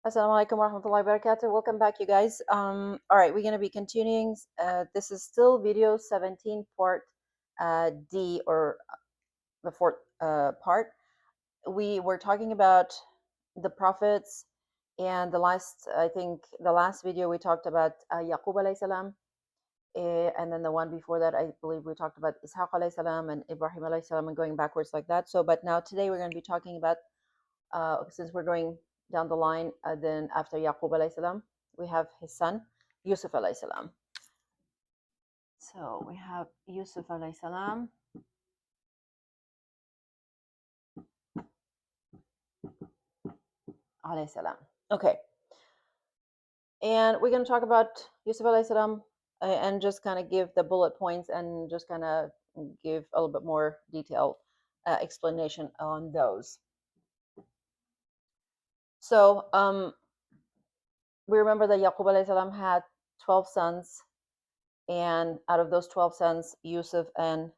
Assalamu alaikum warahmatullahi wabarakatuh. Welcome back, you guys. All right, we're going to be continuing. This is still video 17, part D, or the fourth part. We were talking about the prophets, and I think the last video we talked about Yaqub alayhi salam, and then the one before that, I believe we talked about Ishaq alayhi salam and Ibrahim alayhi salam, and going backwards like that. So, but now today we're going to be talking about since we're going down the line, then after Yaqub alayhi salam, we have his son, Yusuf alayhi salam. So we have Yusuf alayhi salam. Alayhi salam. Okay. And we're going to talk about Yusuf alayhi salam and just kind of give the bullet points and just kind of give a little bit more detailed explanation on those. So we remember that Yaqub alayhi salam had 12 sons, and out of those 12 sons, Yusuf and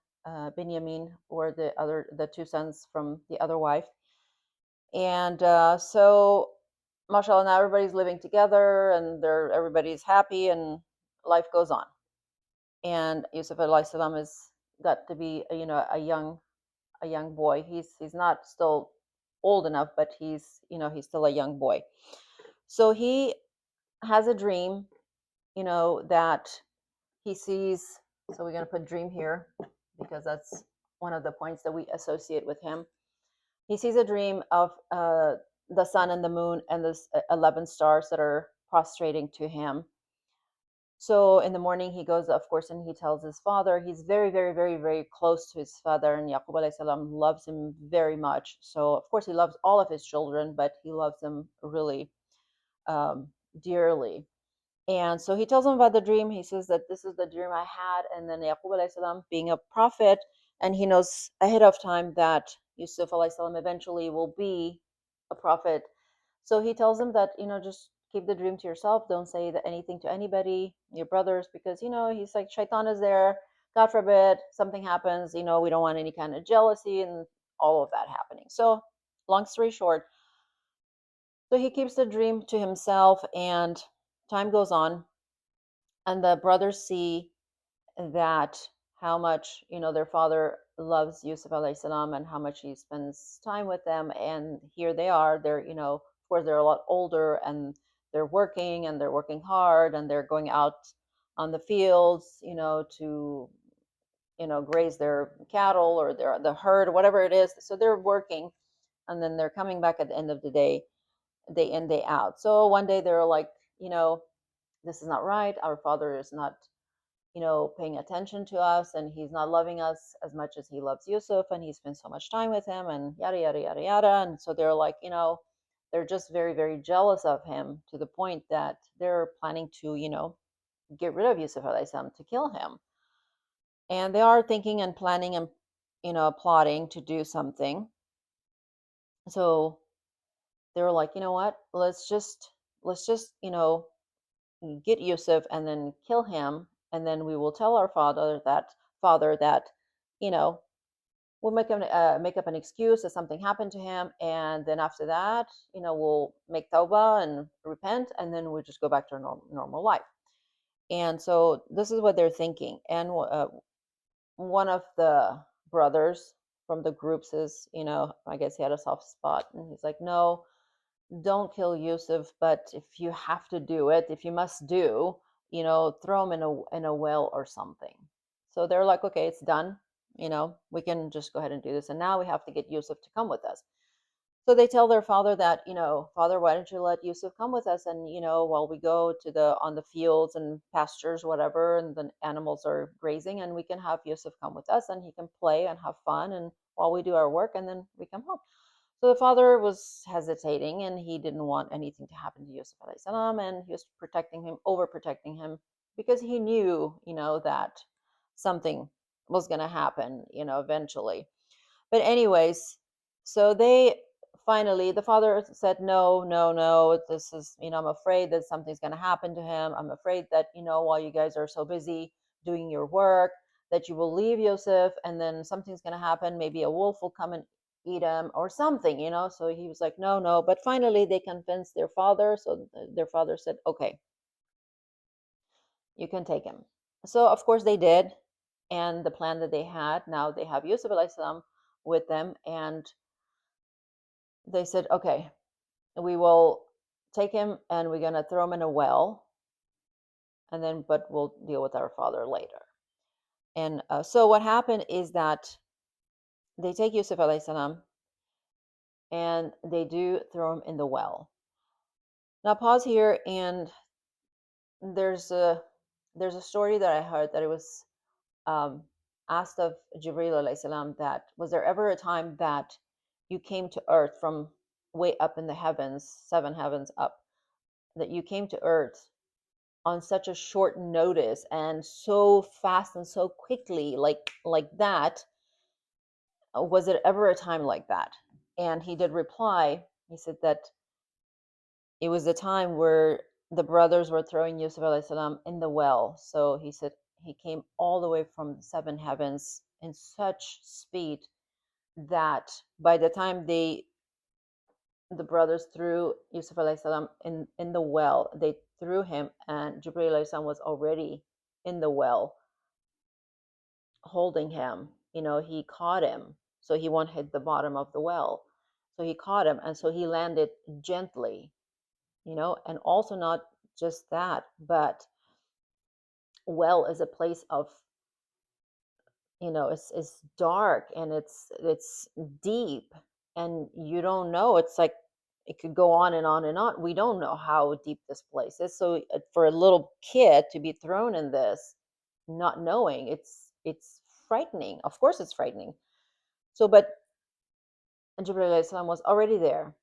Benjamin were the two sons from the other wife. And so, mashallah, now everybody's living together, and everybody's happy, and life goes on. And Yusuf alayhi salam is got to be a young boy. He's not still old enough, but he's still a young boy. So he has a dream, that he sees. So we're going to put dream here because that's one of the points that we associate with him. He sees a dream of the sun and the moon and the 11 stars that are prostrating to him. So in the morning he goes, of course, and he tells his father. He's very, very, very, very close to his father, and Yaqub alayhi salam loves him very much. So of course he loves all of his children, but he loves them really dearly. And so he tells him about the dream. He says that this is the dream I had. And then Yaqub alayhi salam, being a prophet, and he knows ahead of time that Yusuf alayhi salam eventually will be a prophet. So he tells him that, just keep the dream to yourself. Don't say anything to anybody, your brothers, because, he's like, shaitan is there. God forbid something happens. We don't want any kind of jealousy and all of that happening. So long story short, so he keeps the dream to himself, and time goes on, and the brothers see that how much their father loves Yusuf alayhi salam and how much he spends time with them. And here they are, they're of course they're a lot older, and they're working hard, and they're going out on the fields to graze their cattle or the herd, whatever it is. So they're working, and then they're coming back at the end of the day in day out. So one day they're like, this is not right. Our father is not paying attention to us, and he's not loving us as much as he loves Yusuf, and he spends so much time with him, and yada yada yada yada. And so they're like, they're just very, very jealous of him, to the point that they're planning to get rid of Yusuf alayhi salam, to kill him. And they are thinking and planning and plotting to do something. So they were like, you know what, let's just get Yusuf and then kill him, and then we will tell our father that you know we'll make up an excuse that something happened to him, and then after that we'll make tawbah and repent, and then we'll just go back to our normal life. And so this is what they're thinking. And one of the brothers from the group says, I guess he had a soft spot, and he's like, no, don't kill Yusuf, but if you have to do it, if you must do, throw him in a well or something. So they're like, okay, it's done. We can just go ahead and do this. And now we have to get Yusuf to come with us. So they tell their father that, Father, why don't you let Yusuf come with us? And, while we go on the fields and pastures, whatever, and the animals are grazing, and we can have Yusuf come with us, and he can play and have fun, and while we do our work, and then we come home. So the father was hesitating, and he didn't want anything to happen to Yusuf alayhi salam, and he was protecting him, overprotecting him, because he knew, that something was going to happen, eventually. But anyways, so the father said, no, no, no, this is, I'm afraid that something's going to happen to him. I'm afraid that, while you guys are so busy doing your work, that you will leave Yusuf, and then something's going to happen. Maybe a wolf will come and eat him or something, So he was like, no, no. But finally, they convinced their father. So their father said, okay, you can take him. So, of course, they did. And the plan that they had, now they have Yusuf alayhi salam with them. And they said, okay, we will take him and we're going to throw him in a well. And then, but we'll deal with our father later. And so what happened is that they take Yusuf alayhi salam and they do throw him in the well. Now pause here, and there's a there's a story that I heard that it was um, asked of Jibril alayhi salam, that was there ever a time that you came to earth from way up in the heavens, seven heavens up, that you came to earth on such a short notice and so fast and so quickly, like that? Was it ever a time like that? And he did reply. He said that it was the time where the brothers were throwing Yusuf alayhi salam in the well. So he said he came all the way from the seven heavens in such speed that by the time the brothers threw Yusuf alayhi salam in the well, they threw him, and Jibril alayhi salam was already in the well holding him. He caught him, so he won't hit the bottom of the well. So he caught him, and so he landed gently, and also not just that, but well is a place of, it's dark and it's deep, and you don't know. It's like it could go on and on and on. We don't know how deep this place is. So for a little kid to be thrown in this, not knowing, it's frightening. Of course, it's frightening. So, but Jibril alayhi salam was already there,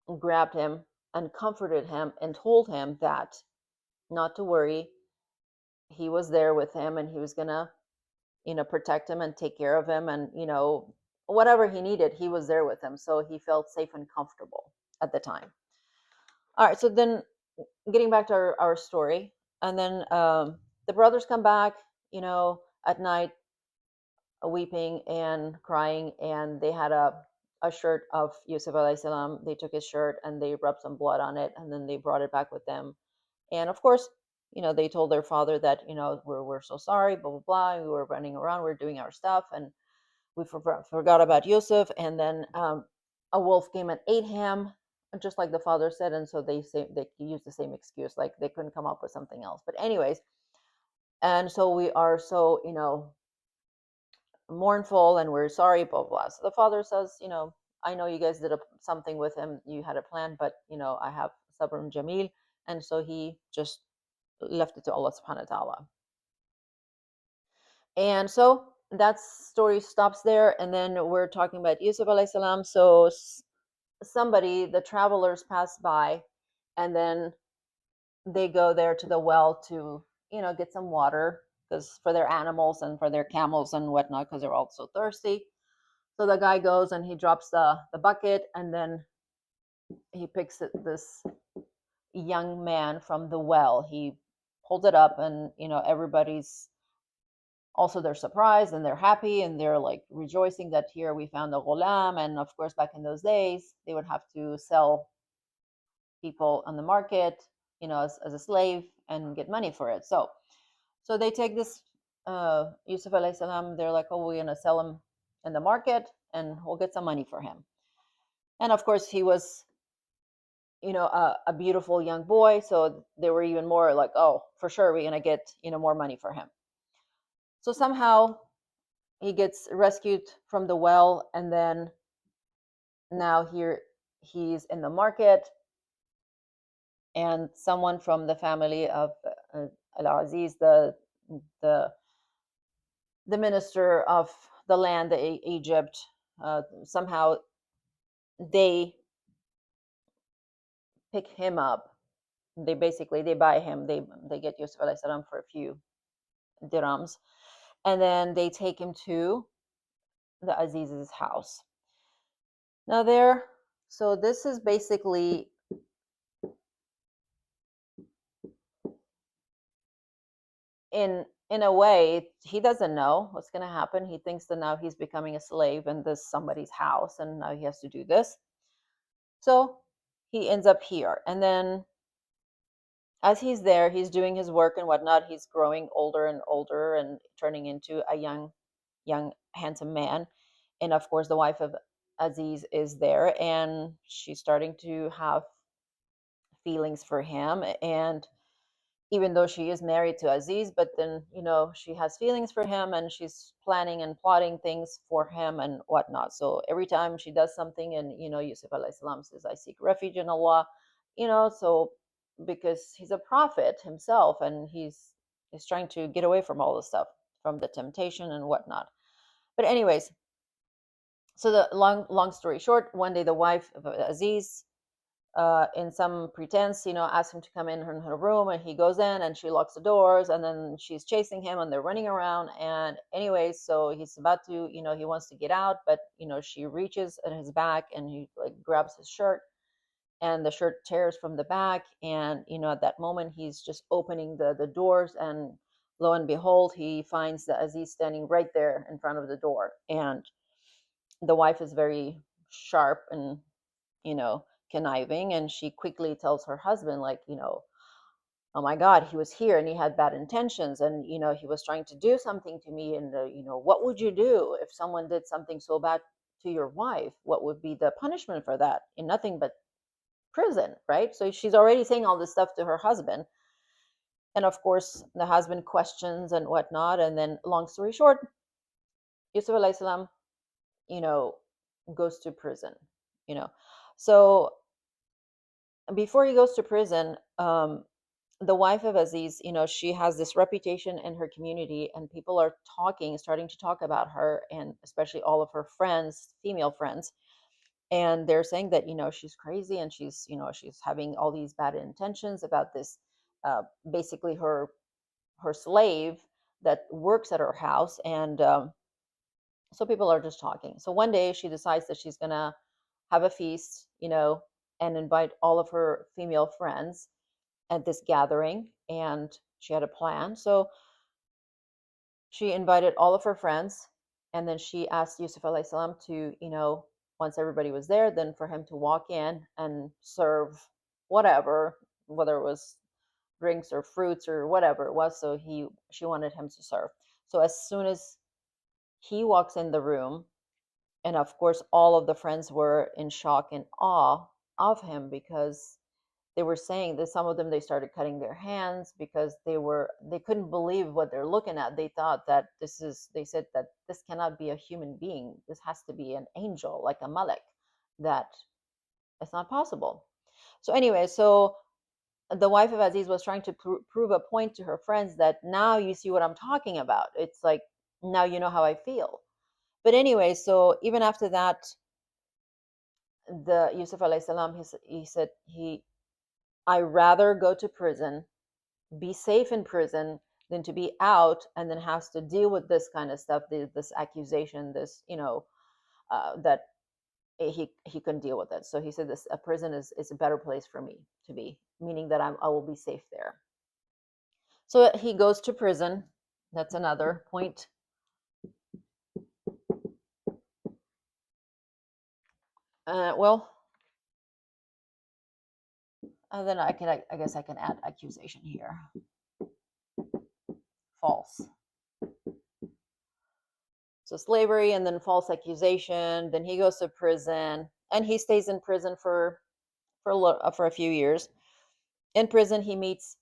and grabbed him and comforted him and told him that not to worry. He was there with him, and he was gonna, protect him and take care of him, and whatever he needed, he was there with him. So he felt safe and comfortable at the time. All right. So then, getting back to our story, and then the brothers come back, at night, weeping and crying, and they had a shirt of Yusuf alayhi salam. They took his shirt and they rubbed some blood on it, and then they brought it back with them. And of course, they told their father that, we're so sorry, blah blah blah. We were running around, we are doing our stuff, and we forgot about Yusuf. And then a wolf came and ate him, just like the father said. And so they used the same excuse, like they couldn't come up with something else. But anyways, and so we are so, mournful, and we're sorry, blah blah. So the father says, I know you guys did something with him, you had a plan, but I have sabr and jamil. And so he just left it to Allah subhanahu wa ta'ala. And so that story stops there. And then we're talking about Yusuf alayhi salam. So somebody, the travelers, pass by, and then they go there to the well to, get some water, because for their animals and for their camels and whatnot, because they're all so thirsty. So the guy goes and he drops the bucket, and then he picks this young man from the well. He pulls it up, and everybody's also, they're surprised and they're happy, and they're like rejoicing that here we found a ghulam. And of course, back in those days, they would have to sell people on the market, as a slave, and get money for it. So they take this Yusuf alayhi salam. They're like, oh, we're gonna sell him in the market, and we'll get some money for him. And of course, he was, a beautiful young boy. So they were even more like, oh, for sure, we're gonna get, more money for him. So somehow he gets rescued from the well, and then now here he's in the market, and someone from the family of Al-Aziz, the the minister of the land, Egypt, somehow they pick him up. They buy him. They get Yusuf alayhi salam for a few dirhams, and then they take him to the Aziz's house. Now so this is basically in in a way, he doesn't know what's going to happen. He thinks that now he's becoming a slave in this somebody's house, and now he has to do this. So he ends up here, and then as he's there, he's doing his work and whatnot. He's growing older and older and turning into a young, handsome man. And of course, the wife of Aziz is there, and she's starting to have feelings for him. And even though she is married to Aziz, but then, she has feelings for him and she's planning and plotting things for him and whatnot. So every time she does something, and, Yusuf alayhi salam says, I seek refuge in Allah, so because he's a prophet himself and he's trying to get away from all this stuff, from the temptation and whatnot. But anyways, so the long story short, one day the wife of Aziz, in some pretense, asks him to come in her room, and he goes in, and she locks the doors, and then she's chasing him, and they're running around. And anyways, so he's about to, he wants to get out, but she reaches in his back, and he like grabs his shirt, and the shirt tears from the back, and at that moment he's just opening the doors, and lo and behold, he finds the Aziz standing right there in front of the door, and the wife is very sharp and you know, conniving. And she quickly tells her husband, like, oh my God, he was here and he had bad intentions, and, he was trying to do something to me. And, what would you do if someone did something so bad to your wife? What would be the punishment for that? In nothing but prison, right? So she's already saying all this stuff to her husband. And of course, the husband questions and whatnot. And then, long story short, Yusuf alayhi salam, you know, goes to prison, you know. So before he goes to prison, the wife of Aziz, she has this reputation in her community, and people are starting to talk about her, and especially all of her friends, female friends, and they're saying that she's crazy, and she's having all these bad intentions about this, basically her slave that works at her house, and so people are just talking. So one day she decides that she's gonna have a feast, and invite all of her female friends at this gathering, and she had a plan. So she invited all of her friends, and then she asked Yusuf alayhi salam to, once everybody was there, then for him to walk in and serve whatever, whether it was drinks or fruits or whatever it was. So she wanted him to serve. So as soon as he walks in the room, and of course all of the friends were in shock and awe of him, because they were saying that some of them, they started cutting their hands because they couldn't believe what they're looking at. They thought that they said that this cannot be a human being, this has to be an angel, like a malak, that it's not possible. So anyway, so the wife of Aziz was trying to prove a point to her friends, that now you see what I'm talking about, it's like, now you know how I feel. But anyway, so even after that, the Yusuf alayhi salam, he said, I rather go to prison, be safe in prison, than to be out and then has to deal with this kind of stuff, this accusation, this, that he couldn't deal with it. So he said, this a prison is a better place for me to be, meaning that I will be safe there. So he goes to prison. That's another point. Well, then I guess I can add accusation here. False. So slavery, and then false accusation. Then he goes to prison, and he stays in prison for a few years. In prison, he meets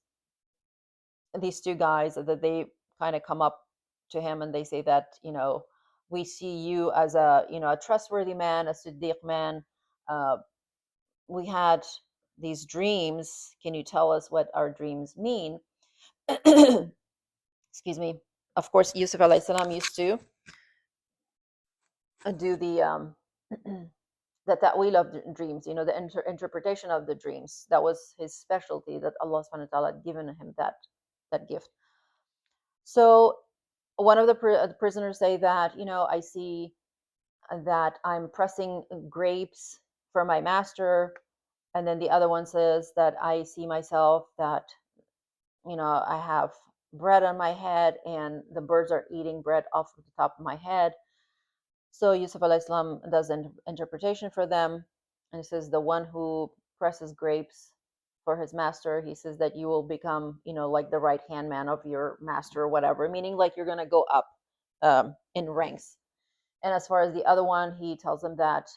these two guys that they kind of come up to him, and they say that, we see you as a trustworthy man, a siddiq man. Uh, we had these dreams. Can you tell us what our dreams mean? Excuse me. Of course, Yusuf alayhi salam used to do the that ta'wil of dreams, the interpretation of the dreams. That was his specialty, that Allah subhanahu wa ta'ala had given him that gift. So one of the prisoners say that, I see that I'm pressing grapes for my master. And then the other one says that I see myself that, I have bread on my head, and the birds are eating bread off of the top of my head. So Yusuf alayhi salam does an interpretation for them, and he says the one who presses grapes for his master, he says that you will become, like the right hand man of your master or whatever, meaning like you're gonna go up in ranks. And as far as the other one, he tells them that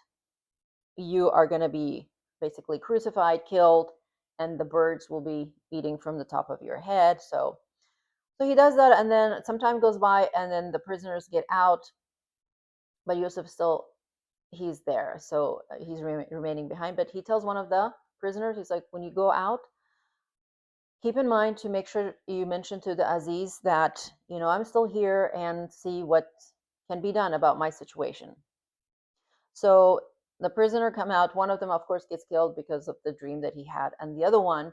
you are gonna be basically crucified, killed, and the birds will be eating from the top of your head. So he does that, and then some time goes by, and then the prisoners get out, but Yusuf still he's there, so he's remaining behind. But he tells one of the prisoners, he's like, when you go out, keep in mind to make sure you mention to the Aziz that I'm still here, and see what can be done about my situation. So the prisoner come out. One of them, of course, gets killed because of the dream that he had, and the other one,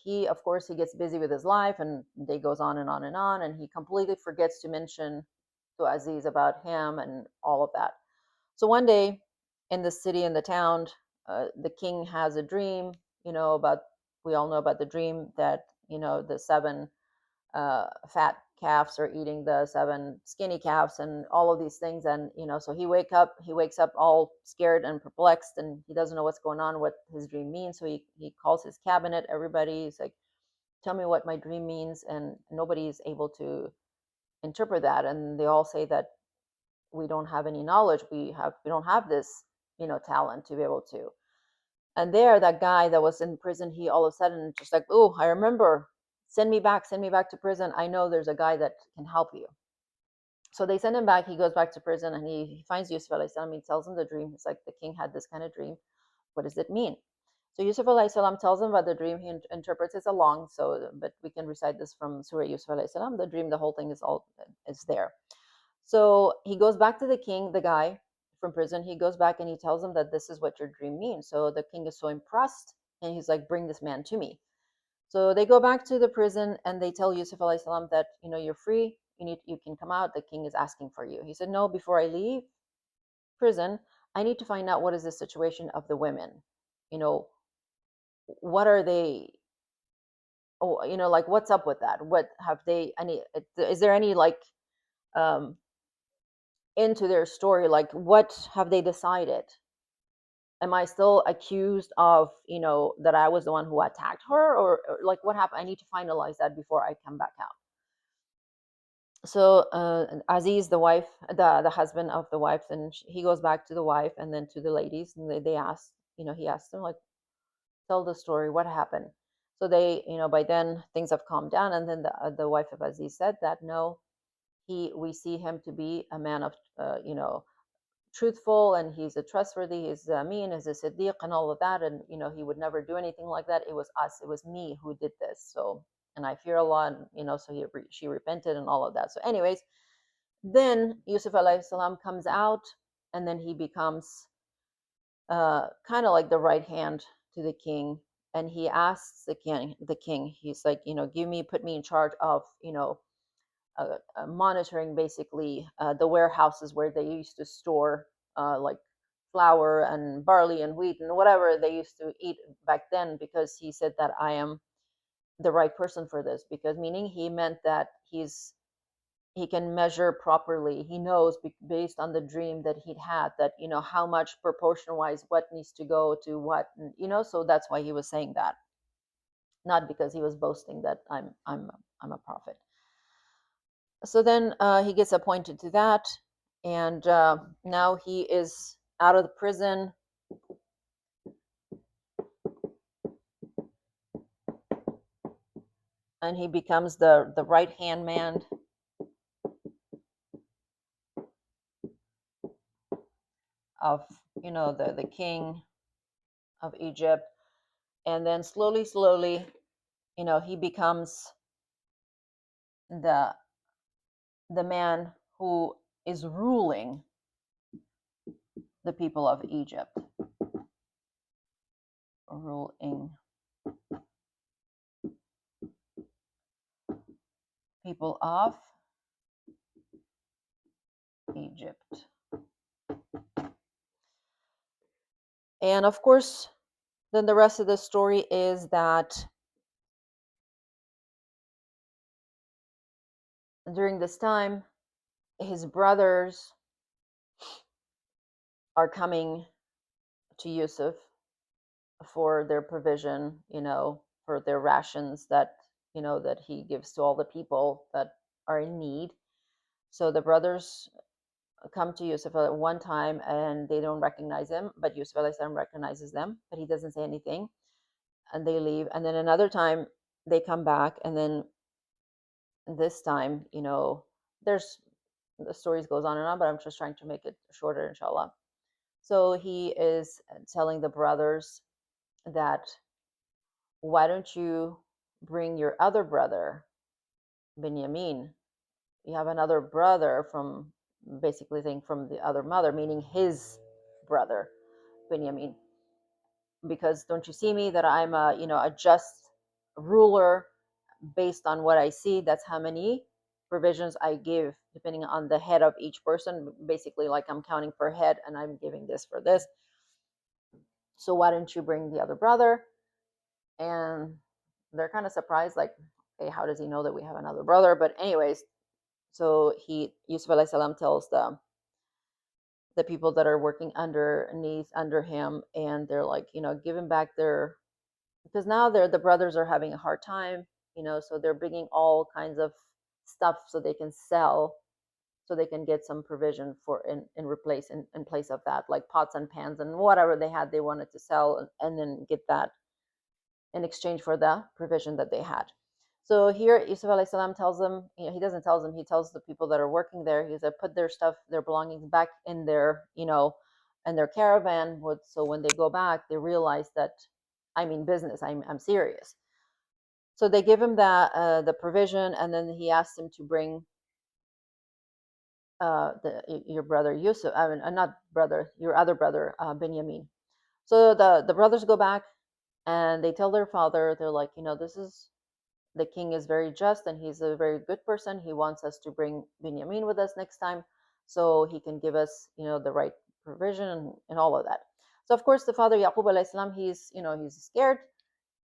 he of course he gets busy with his life, and day goes on and on and on, and he completely forgets to mention to Aziz about him and all of that. So one day, in the city, in the town, the king has a dream. About we all know about the dream that the seven fat calves are eating the seven skinny calves, and all of these things. And so he wakes up all scared and perplexed, and he doesn't know what's going on, what his dream means. So he calls his cabinet, everybody. He's like, tell me what my dream means, and nobody is able to interpret that. And they all say that we don't have any knowledge, we don't have this talent to be able to. And there, that guy that was in prison, he all of a sudden just like, oh, I remember, send me back to prison, I know there's a guy that can help you. So they send him back. He goes back to prison, and he finds Yusuf alayhi salam. He tells him the dream. He's like, the king had this kind of dream, what does it mean? So Yusuf alayhi salam tells him about the dream. He interprets it along, but we can recite this from Surah Yusuf alayhi salam. The dream, the whole thing is there. So he goes back to the king, the guy from prison. He goes back and he tells him that this is what your dream means. So the king is so impressed, and he's like, bring this man to me. So they go back to the prison, and they tell Yusuf alayhi salam that you're free. You can come out. The king is asking for you. He said, no, before I leave prison, I need to find out what is the situation of the women. You know, what are they? Oh, like, what's up with that? What have they? Any? Is there any like um into their story? Like, what have they decided? Am I still accused of that I was the one who attacked her, or like what happened? I need to finalize that before I come back out. So Aziz, the wife, the husband of the wife, then he goes back to the wife and then to the ladies, and they ask, he asked them like, tell the story, what happened. So they, by then things have calmed down, and then the wife of Aziz said that no, we see him to be a man of truthful, and he's a trustworthy, he's mean, he's a siddiq, and all of that, and he would never do anything like that. It was us, it was me who did this. So, and I fear Allah, and so she repented and all of that. So anyways, then Yusuf alayhi salam comes out, and then he becomes kind of like the right hand to the king, and he asks the king, he's like, put me in charge of monitoring basically the warehouses where they used to store like flour and barley and wheat and whatever they used to eat back then, because he said that I am the right person for this, because meaning he meant that he can measure properly. He knows based on the dream that he'd had that how much proportion wise what needs to go to what, so that's why he was saying that, not because he was boasting that I'm a prophet. So then he gets appointed to that, and now he is out of the prison, and he becomes the right hand man of the king of Egypt. And then slowly he becomes the man who is ruling the people of Egypt, ruling people of Egypt. And of course, then the rest of the story is that During this time, his brothers are coming to Yusuf for their provision, for their rations that, that he gives to all the people that are in need. So the brothers come to Yusuf at one time and they don't recognize him, but Yusuf alayhi salam recognizes them, but he doesn't say anything, and they leave. And then another time they come back, and then this time, there's the stories goes on and on, but I'm just trying to make it shorter, inshallah. So he is telling the brothers that, why don't you bring your other brother, Binyamin? You have another brother from, basically saying, from the other mother, meaning his brother, Binyamin. Because don't you see me that I'm a just ruler based on what I see? That's how many provisions I give depending on the head of each person. Basically, like I'm counting per head and I'm giving this for this. So why don't you bring the other brother? And they're kind of surprised, like, hey, how does he know that we have another brother? But anyways, so Yusuf alayhi salam tells the people that are working underneath under him, and they're like, give him back their, because now the brothers are having a hard time, so they're bringing all kinds of stuff so they can sell, so they can get some provision for in place of that, like pots and pans and whatever they had, they wanted to sell, and then get that in exchange for the provision that they had. So here Yusuf alayhi salam tells them, he doesn't tell them, he tells the people that are working there, he said, put their stuff, their belongings back in their, in their caravan. So when they go back, they realize that I mean business, I'm serious. So they give him the provision, and then he asks him to bring your brother Yusuf, I mean, not brother, your other brother, Benjamin. So the brothers go back and they tell their father, they're like, this is, the king is very just and he's a very good person. He wants us to bring Benjamin with us next time so he can give us, the right provision and all of that. So of course the father Yaqub alayhi salam, he's scared.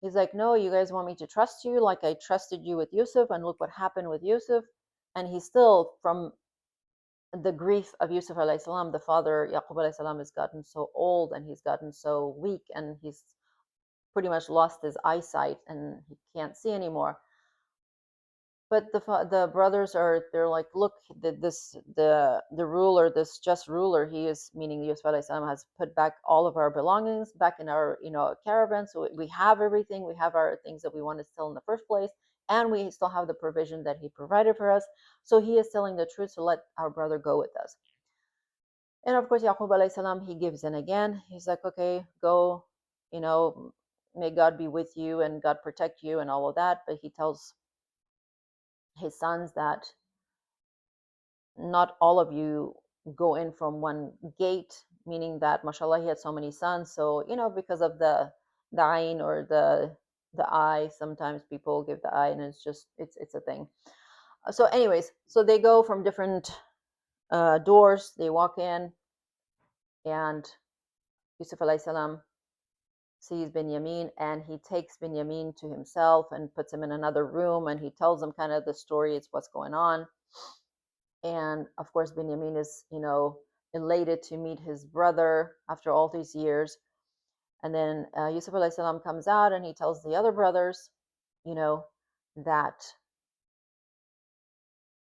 He's like, no, you guys want me to trust you like I trusted you with Yusuf, and look what happened with Yusuf. And he's still, from the grief of Yusuf alayhi salam, the father Yaqub alayhi salam has gotten so old and he's gotten so weak, and he's pretty much lost his eyesight and he can't see anymore. But the brothers they're like, look, the ruler, this just ruler, he is, meaning Yusuf alayhi salam, has put back all of our belongings back in our caravan, so we have everything, we have our things that we want to sell in the first place, and we still have the provision that he provided for us. So he is telling the truth, to let our brother go with us. And of course Yaqub alayhi salam, he gives in again. He's like, okay, go, may God be with you and God protect you and all of that. But he tells his sons that not all of you go in from one gate, meaning that, mashallah, he had so many sons. So, because of the ayn, or the eye, sometimes people give the eye, and it's just, it's a thing. So anyways, so they go from different doors, they walk in, and Yusuf alayhi salam sees Binyamin, and he takes Binyamin to himself and puts him in another room, and he tells him kind of the story, it's what's going on. And of course Binyamin is, elated to meet his brother after all these years. And then Yusuf alayhi salam comes out and he tells the other brothers, that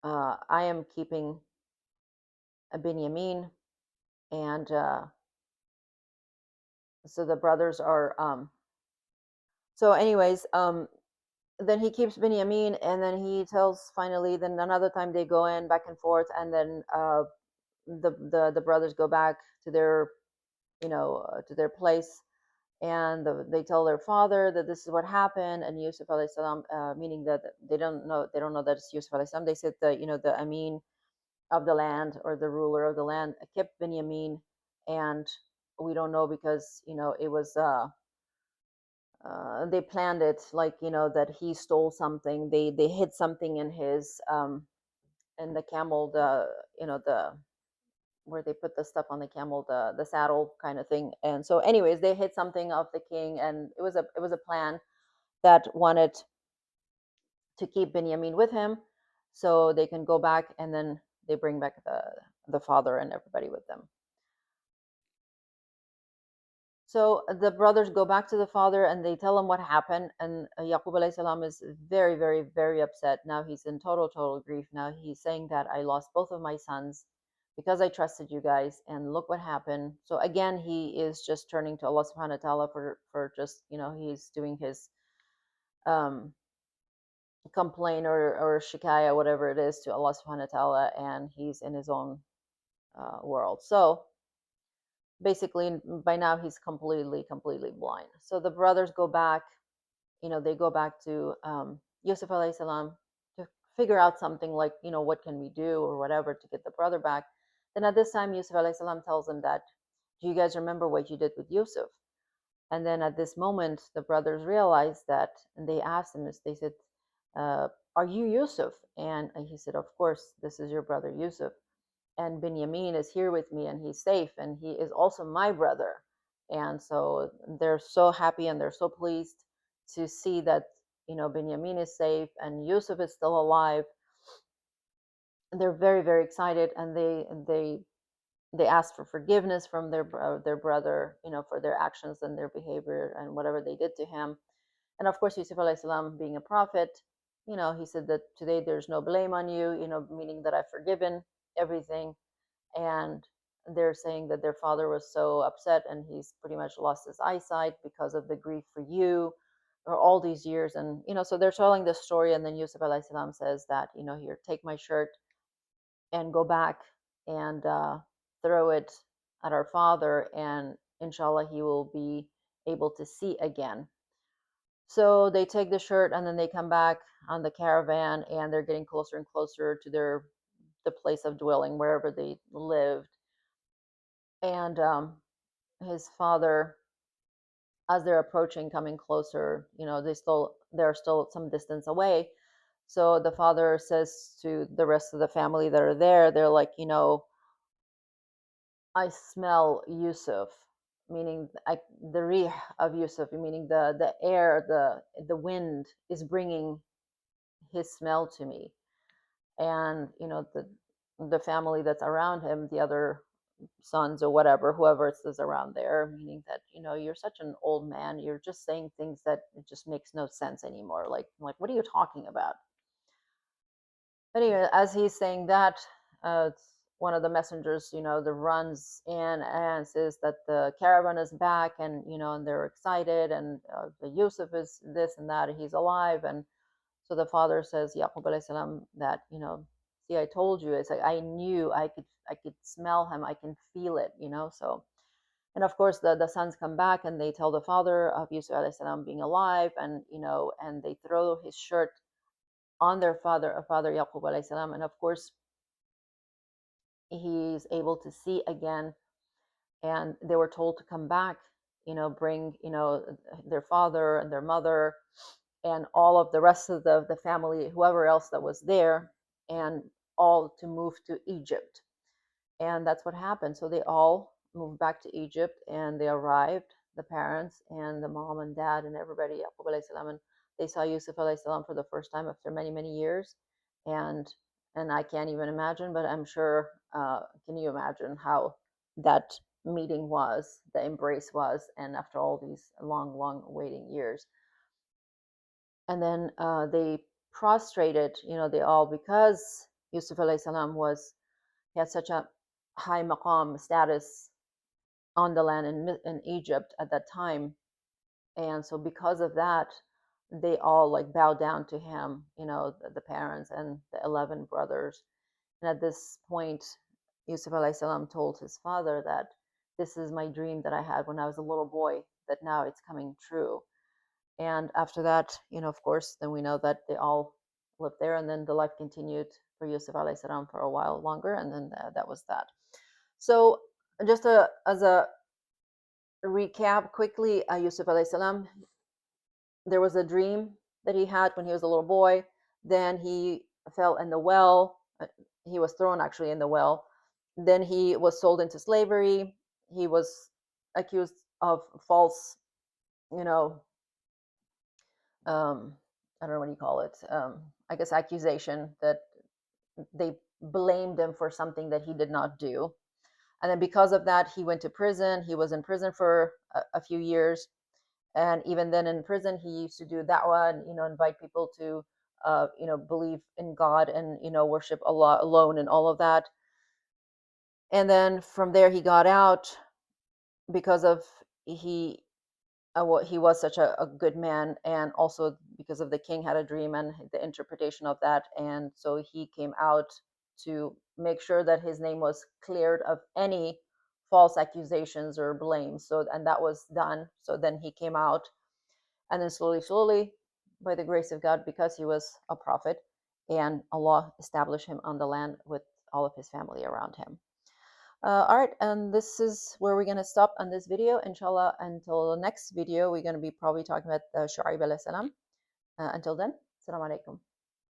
I am keeping a Binyamin. And so the brothers are so anyways, then he keeps Binyamin, and then he tells, finally, then another time they go in back and forth, and then the brothers go back to their, to their place, and they tell their father that this is what happened. And Yusuf alayhi salam, meaning that they don't know that it's Yusuf alayhi salam. They said that, the Amin of the land, or the ruler of the land, kept Binyamin, and we don't know, because it was they planned it, like, that he stole something. They hid something in his in the camel, the where they put the stuff on the camel, the saddle kind of thing. And so anyways, they hid something of the king, and it was a plan that wanted to keep Benjamin with him. so they can go back, and then they bring back the father and everybody with them. So the brothers go back to the father and they tell him what happened. And Yaqub alayhi salam is very, very, very upset. Now he's in total, total grief. Now he's saying that I lost both of my sons because I trusted you guys, and look what happened. So again, he is just turning to Allah subhanahu wa ta'ala for just, he's doing his um, complaint or shikaya, whatever it is, to Allah subhanahu wa ta'ala, and he's in his own world. So basically, by now he's completely blind. So the brothers go back, they go back to Yusuf alayhi salam to figure out something like, what can we do or whatever to get the brother back. Then at this time, Yusuf alayhi salam tells them that, do you guys remember what you did with Yusuf? And then at this moment, the brothers realized that, and they asked him, they said, are you Yusuf? And he said, of course, this is your brother Yusuf. And Binyamin is here with me and he's safe, and he is also my brother. And so they're so happy and they're so pleased to see that, Binyamin is safe and Yusuf is still alive. And they're very, very excited, and they ask for forgiveness from their brother, for their actions and their behavior and whatever they did to him. And of course, Yusuf alayhi salam, being a prophet, he said that today there's no blame on you, meaning that I've forgiven everything. And they're saying that their father was so upset and he's pretty much lost his eyesight because of the grief for you for all these years. And so they're telling this story, and then Yusuf alayhi salam says that, here, take my shirt and go back and throw it at our father, and inshallah he will be able to see again. So they take the shirt and then they come back on the caravan, and they're getting closer and closer to the place of dwelling, wherever they lived. And his father, as they're approaching, coming closer, they're still some distance away. So the father says to the rest of the family that are there, they're like, I smell Yusuf, meaning the rih of Yusuf, meaning the air, the wind is bringing his smell to me. And the family that's around him, the other sons or whatever, whoever is around there, meaning that, you're such an old man, you're just saying things that it just makes no sense anymore. Like, what are you talking about? But anyway, as he's saying that, one of the messengers, that runs in and says that the caravan is back, and and they're excited, and the Yusuf is this and that, and he's alive. And so the father says, Yaqub alayhi salam, that, see, I told you. It's like, I knew, I could smell him, I can feel it, so. And of course, the sons come back and they tell the father of Yusuf alayhi salam being alive, and and they throw his shirt on their father Yaqub alayhi salam, and of course he's able to see again. And they were told to come back, bring their father and their mother and all of the rest of the family, whoever else that was there, and all to move to Egypt. And that's what happened. So they all moved back to Egypt, and they arrived, the parents and the mom and dad and everybody, Yaqub alayhi salam, and they saw Yusuf alayhi salam for the first time after many, many years. And I can't even imagine, but I'm sure, can you imagine how that meeting was, the embrace was, and after all these long, long waiting years. And then they prostrated, they all, because Yusuf alayhi salam he had such a high maqam status on the land in Egypt at that time. And so because of that, they all like bowed down to him, the parents and the 11 brothers. And at this point, Yusuf alayhi salam told his father that this is my dream that I had when I was a little boy, that now it's coming true. And after that, of course, then we know that they all lived there, and then the life continued for Yusuf alayhi salam for a while longer, and then that was that. So just as a recap quickly, Yusuf alayhi salam, there was a dream that he had when he was a little boy. Then he fell in the well. He was thrown actually in the well. Then he was sold into slavery. He was accused of false, you know, I don't know what you call it. I guess accusation that they blamed him for something that he did not do. And then because of that, he went to prison. He was in prison for a few years. And even then in prison, he used to do da'wah and, invite people to, believe in God and, worship Allah alone and all of that. And then from there, he got out because of he he was such a good man, and also because of the king had a dream and the interpretation of that, and so he came out to make sure that his name was cleared of any false accusations or blame. So, and that was done. So then he came out, and then slowly, by the grace of God, because he was a prophet, and Allah established him on the land with all of his family around him. All right, and this is where we're going to stop on this video. Inshallah, until the next video, we're going to be probably talking about Shu'aib alayhi salam. Until then, Assalamu alaikum.